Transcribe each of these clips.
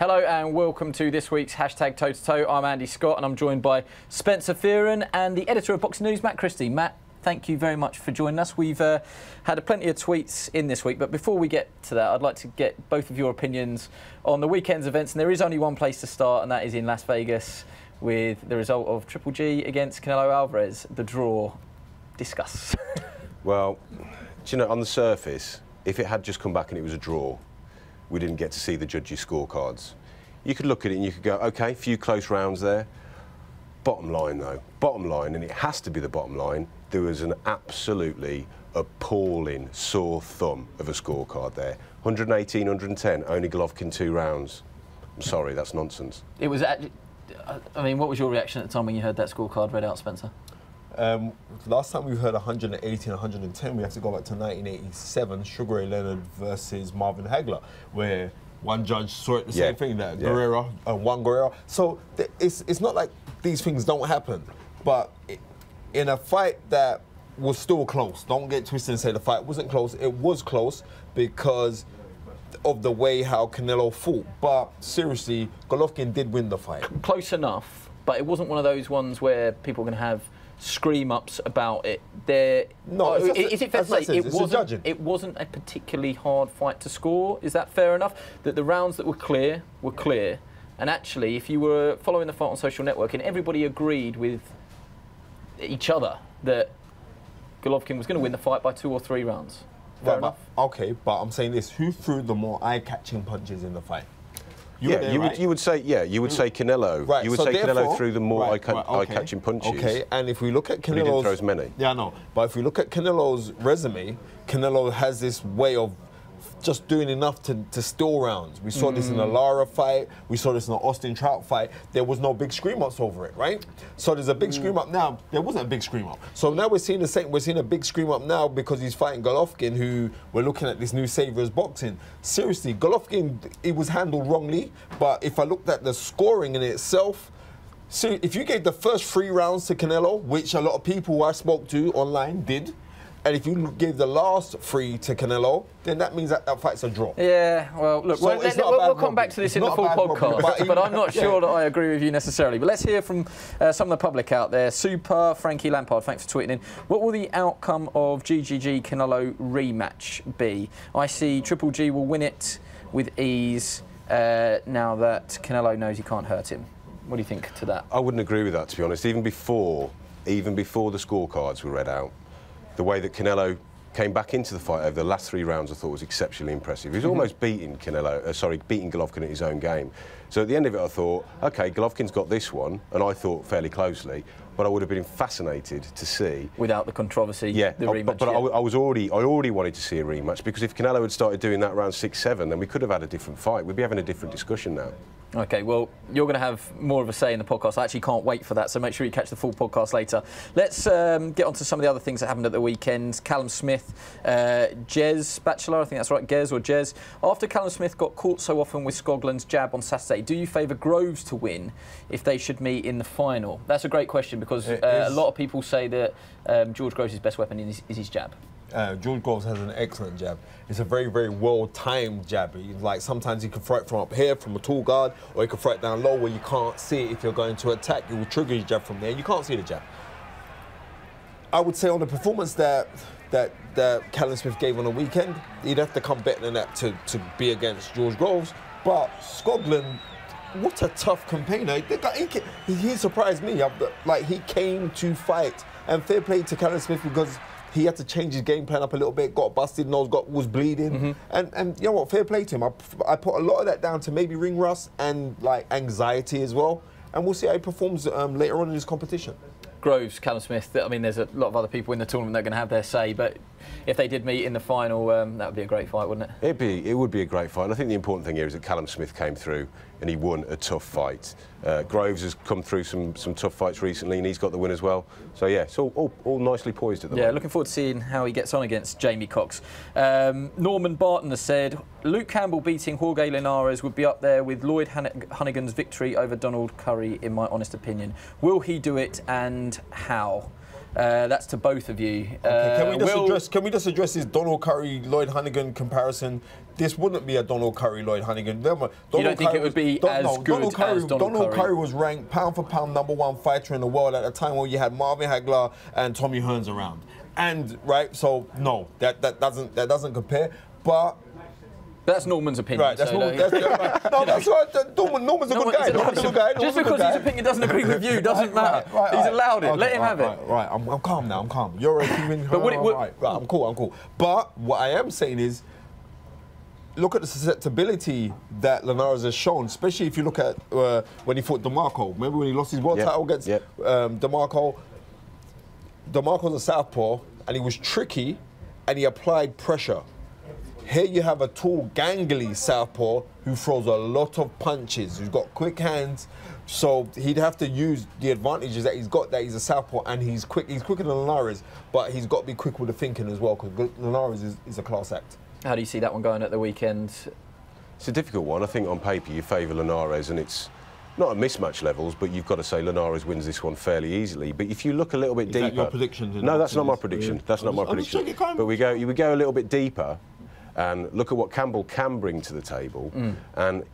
Hello and welcome to this week's hashtag Toe to Toe. I'm Andy Scott and I'm joined by Spencer Fearon and the editor of Boxing News, Matt Christie. Matt, thank you very much for joining us. We've had plenty of tweets in this week, but before we get to that, I'd like to get both of your opinions on the weekend's events. And there is only one place to start, and that is in Las Vegas with the result of Triple G against Canelo Alvarez, the draw. Discuss. Well, do you know, on the surface, if it had just come back and it was a draw, we didn't get to see the judges' scorecards. You could look at it and you could go, OK, a few close rounds there. Bottom line, though, bottom line, and it has to be the bottom line, there was an absolutely appalling sore thumb of a scorecard there. 118, 110, only Golovkin 2 rounds. I'm sorry, that's nonsense. It was actually, I mean, what was your reaction at the time when you heard that scorecard read out, Spencer? Last time we heard 180 and 110, we have to go back to 1987, Sugar Ray Leonard versus Marvin Hagler, where one judge saw it the same thing, that Guerrero, Juan Guerrero. So it's not like these things don't happen, but in a fight that was still close, don't get twisted and say the fight wasn't close. It was close because of the way how Canelo fought. But seriously, Golovkin did win the fight. Close enough, but it wasn't one of those ones where people are going to have scream-ups about it. Is it fair to say it wasn't a particularly hard fight to score? Is that fair enough? That the rounds that were clear, and actually, if you were following the fight on social networking, everybody agreed with each other that Golovkin was going to win the fight by 2 or 3 rounds. Fair enough? Okay, but I'm saying this: who threw the more eye-catching punches in the fight? You would say Canelo. Right, you would say Canelo threw the more eye-catching punches. Okay, and if we look at Canelo's... But he didn't throw as many. Yeah, I know. But if we look at Canelo's resume, Canelo has this way of just doing enough to steal rounds. We saw this in the Lara fight. We saw this in the Austin Trout fight. There was no big scream-ups over it, right? So there's a big scream-up now. There wasn't a big scream-up. So now we're seeing the same. We're seeing a big scream-up now because he's fighting Golovkin, who we're looking at this new Saviour's boxing. Seriously, Golovkin, it was handled wrongly. But if I looked at the scoring in itself, so if you gave the first 3 rounds to Canelo, which a lot of people I spoke to online did, and if you gave the last 3 to Canelo, then that means that fight's a draw. Yeah, well, look, so we'll come back to this in the full podcast, but I'm not sure that I agree with you necessarily. But let's hear from some of the public out there. Super Frankie Lampard, thanks for tweeting in. What will the outcome of GGG Canelo rematch be? I see Triple G will win it with ease now that Canelo knows he can't hurt him. What do you think to that? I wouldn't agree with that, to be honest. Even before the scorecards were read out, the way that Canelo came back into the fight over the last 3 rounds, I thought was exceptionally impressive. He was almost beating beating Golovkin at his own game. So at the end of it, I thought, OK, Golovkin's got this one, and I thought fairly closely, but I would have been fascinated to see. Without the controversy, the rematch. But I already wanted to see a rematch, because if Canelo had started doing that round 6-7, then we could have had a different fight. We'd be having a different discussion now. OK, well, you're going to have more of a say in the podcast. I actually can't wait for that, so make sure you catch the full podcast later. Let's get on to some of the other things that happened at the weekend. Callum Smith, Jez Bachelor, I think that's right, Gez or Jez. After Callum Smith got caught so often with Scoglan's jab on Saturday, do you favour Groves to win if they should meet in the final? That's a great question, because a lot of people say that George Groves' best weapon is his jab. George Groves has an excellent jab. It's a very, very well-timed jab. Like, sometimes he can throw it from up here, from a tall guard, or he can throw it down low where you can't see it. If you're going to attack, it will trigger his jab from there. You can't see the jab. I would say on the performance that Callum Smith gave on the weekend, he'd have to come better than that to be against George Groves. But Scoglan, what a tough campaigner. He surprised me. Like, he came to fight. And fair play to Callum Smith, because he had to change his game plan up a little bit, got busted, nose was bleeding. And you know what, fair play to him. I put a lot of that down to maybe ring rust and like anxiety as well. And we'll see how he performs later on in his competition. Groves, Callum Smith, I mean, there's a lot of other people in the tournament that are going to have their say, but if they did meet in the final, that would be a great fight, wouldn't it? It would be a great fight. And I think the important thing here is that Callum Smith came through and he won a tough fight. Groves has come through some tough fights recently, and he's got the win as well. So yeah, it's all nicely poised at the moment. Yeah, looking forward to seeing how he gets on against Jamie Cox. Norman Barton has said Luke Campbell beating Jorge Linares would be up there with Lloyd Hunnigan's victory over Donald Curry, in my honest opinion. Will he do it, and how? That's to both of you. Okay, can we just address this Donald Curry Lloyd Honeyghan comparison? This wouldn't be a Donald Curry Lloyd Honeyghan. You don't think it would be as good as Donald Curry was ranked pound for pound #1 fighter in the world at a time when you had Marvin Hagler and Tommy Hearns around. And right, so no, that doesn't compare. But that's Norman's opinion. Right, that's Norman. That's right. No, that's right. Norman's a good guy. Norman's a good guy. Just because his opinion doesn't agree with you doesn't matter. He's allowed it. Okay, let him have it. Right, I'm calm now. I'm calm. You're a human. But right, I'm cool. But what I am saying is, look at the susceptibility that Linares has shown, especially if you look at when he fought DeMarco. Remember when he lost his world title against DeMarco? DeMarco's a southpaw, and he was tricky, and he applied pressure. Here you have a tall, gangly southpaw who throws a lot of punches, who's got quick hands, so he'd have to use the advantages that he's got, that he's a southpaw and he's quick. He's quicker than Linares, but he's got to be quick with the thinking as well, because Linares is a class act. How do you see that one going at the weekend? It's a difficult one. I think on paper you favour Linares, and it's not at mismatch levels, but you've got to say Linares wins this one fairly easily. But if you look a little bit deeper... Is that your prediction? No, that's not my prediction. That's not my prediction. But you would go a little bit deeper and look at what Campbell can bring to the table. And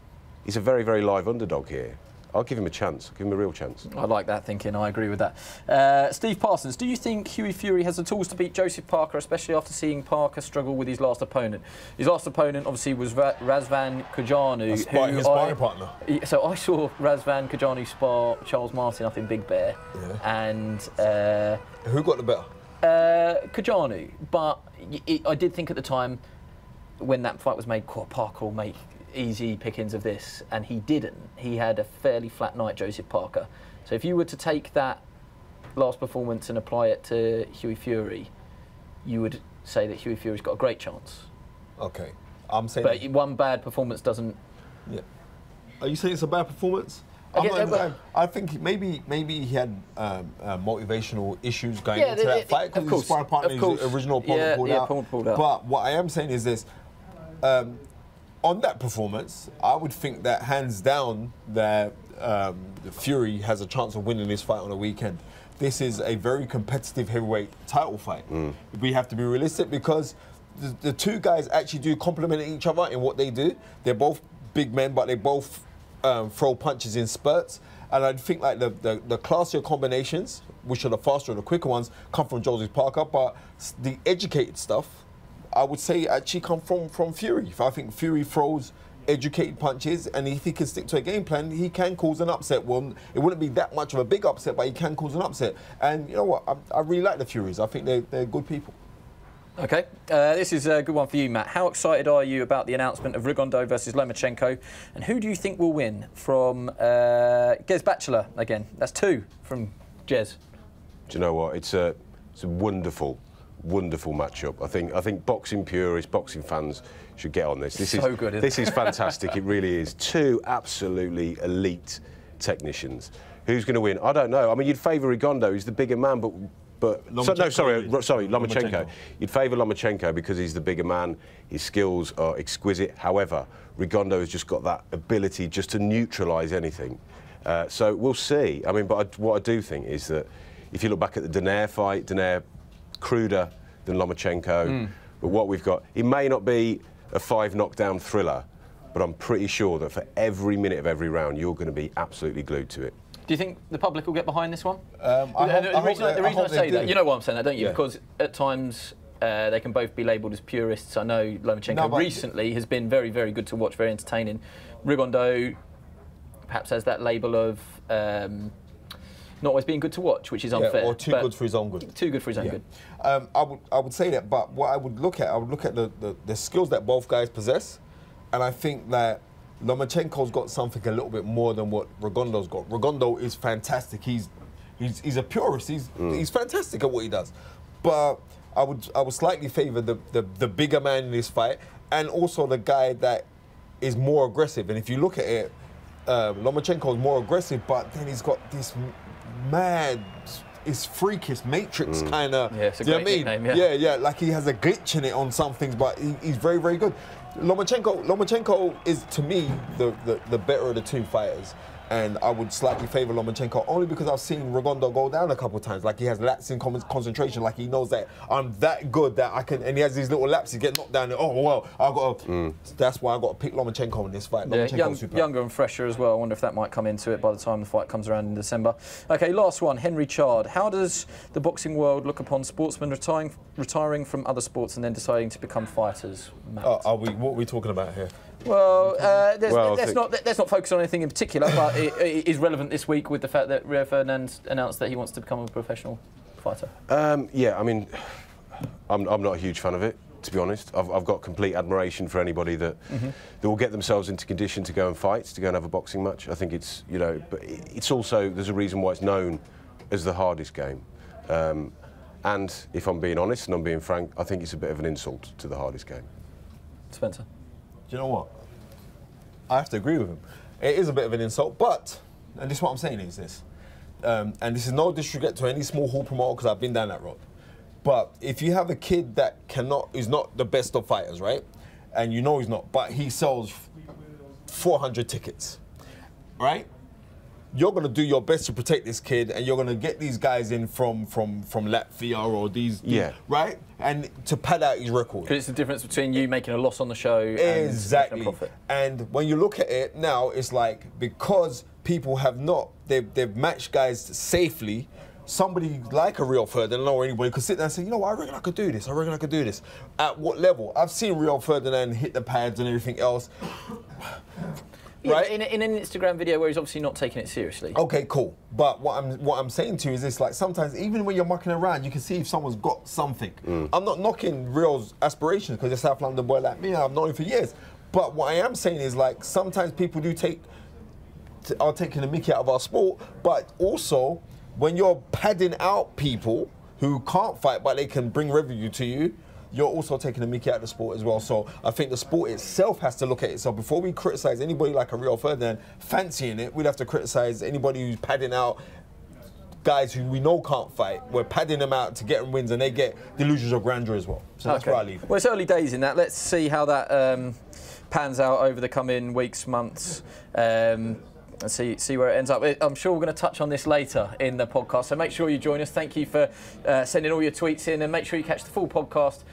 he's a very, very live underdog here. I'll give him a chance. I'll give him a real chance. I like that thinking. I agree with that. Steve Parsons, do you think Hughie Fury has the tools to beat Joseph Parker, especially after seeing Parker struggle with his last opponent? His last opponent, obviously, was Razvan Kajanu. His sparring partner. So I saw Razvan Kajanu spar Charles Martin up in Big Bear. Yeah. And... who got the better? Kajanu. But I did think at the time, when that fight was made, Parker will make easy pickings of this, and he didn't. He had a fairly flat night, Joseph Parker. So if you were to take that last performance and apply it to Hughie Fury, you would say that Hughie Fury's got a great chance. Okay, I'm saying. But one bad performance doesn't. Yeah. Are you saying it's a bad performance? I think maybe he had motivational issues going into that fight because his sparring partner, his original opponent, pulled out. But what I am saying is this. On that performance, I would think that hands down that Fury has a chance of winning this fight on the weekend. This is a very competitive heavyweight title fight. We have to be realistic because the two guys actually do complement each other in what they do. They're both big men, but they both throw punches in spurts. And I think like the classier combinations, which are the faster and the quicker ones, come from Joseph Parker, but the educated stuff, I would say actually come from Fury. I think Fury throws educated punches, and if he can stick to a game plan, he can cause an upset. Well, it wouldn't be that much of a big upset, but he can cause an upset. And you know what? I really like the Furies. I think they're good people. Okay, this is a good one for you, Matt. How excited are you about the announcement of Rigondeaux versus Lomachenko, and who do you think will win? From Gez Bachelor again. That's 2 from Gez. Do you know what? It's a wonderful matchup. I think boxing purists, boxing fans should get on this. This is so good. This is fantastic. It really is. 2 absolutely elite technicians. Who's going to win? I don't know. I mean, you'd favour Rigondeaux. He's the bigger man, but Lomachenko. You'd favour Lomachenko because he's the bigger man. His skills are exquisite. However, Rigondeaux has just got that ability just to neutralise anything. So we'll see. I mean, but what I do think is that if you look back at the Donaire fight, Donaire cruder than Lomachenko, but what we've got, it may not be a 5 knockdown thriller, but I'm pretty sure that for every minute of every round, you're going to be absolutely glued to it. Do you think the public will get behind this one? The reason I say that, you know why I'm saying that, don't you? Yeah. Because at times they can both be labelled as purists. I know Lomachenko recently has been very, very good to watch, very entertaining. Rigondeaux perhaps has that label of not always being good to watch, which is unfair. Or too good for his own good. Too good for his own good. I would say that, but what I would look at the skills that both guys possess, and I think that Lomachenko's got something a little bit more than what Rigondeaux's got. Rigondeaux is fantastic. He's a purist. He's fantastic at what he does. But I would slightly favour the bigger man in this fight, and also the guy that is more aggressive. And if you look at it, Lomachenko's more aggressive, but then he's got this mad, it's freakish Matrix kind of. Yeah, it's a great nickname, yeah. Yeah, like he has a glitch in it on some things, but he's very, very good. Lomachenko is, to me, the better of the 2 fighters. and I would slightly favour Lomachenko only because I've seen Rigondeaux go down a couple of times. Like he has lapse in concentration. Like he knows that I'm that good that I can, and he has these little lapses, get knocked down. And, oh well, I got. That's why I got to pick Lomachenko in this fight. Yeah, younger and fresher as well. I wonder if that might come into it by the time the fight comes around in December. Okay, last one, Henry Chard. How does the boxing world look upon sportsmen retiring from other sports and then deciding to become fighters? Matt? What are we talking about here? Well, let's not focus on anything in particular, but it is relevant this week with the fact that Rio Ferdinand announced that he wants to become a professional fighter. Yeah, I mean, I'm not a huge fan of it, to be honest. I've got complete admiration for anybody that will get themselves into condition to go and fight, to go and have a boxing match. I think it's, you know, but it's also, there's a reason why it's known as the hardest game. And if I'm being honest and I'm being frank, I think it's a bit of an insult to the hardest game. Spencer? Do you know what? I have to agree with him. It is a bit of an insult, but, and this is what I'm saying is this, and this is no disrespect to any small hall promoter because I've been down that road. But if you have a kid that is not the best of fighters, right? And you know he's not, but he sells 400 tickets, right? You're going to do your best to protect this kid, and you're going to get these guys in from Latvia or these, right? And to pad out his record. Because it's the difference between you making a loss on the show and making a profit. And when you look at it now, it's like because people have not, they've matched guys safely. Somebody like a Rio Ferdinand or anybody could sit there and say, you know what, I reckon I could do this. I reckon I could do this. At what level? I've seen Rio Ferdinand hit the pads and everything else. Yeah, right? in an Instagram video where he's obviously not taking it seriously. Okay, cool. But what I'm saying to you is this: like sometimes even when you're mucking around, you can see if someone's got something. I'm not knocking Rio's aspirations because he's a South London boy like me. I've known him for years. But what I am saying is like sometimes people are taking the mickey out of our sport. But also when you're padding out people who can't fight but they can bring revenue to you, you're also taking the mickey out of the sport as well. So I think the sport itself has to look at itself. Before we criticise anybody like a Rio Ferdinand fancying it, we'd have to criticise anybody who's padding out guys who we know can't fight. We're padding them out to get them wins and they get delusions of grandeur as well. So that's where I leave it. Well, it's early days in that. Let's see how that pans out over the coming weeks, months. And see where it ends up. I'm sure we're going to touch on this later in the podcast, so make sure you join us. Thank you for sending all your tweets in, and make sure you catch the full podcast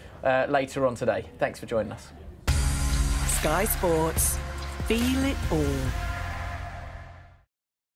later on today. Thanks for joining us. Sky Sports. Feel it all.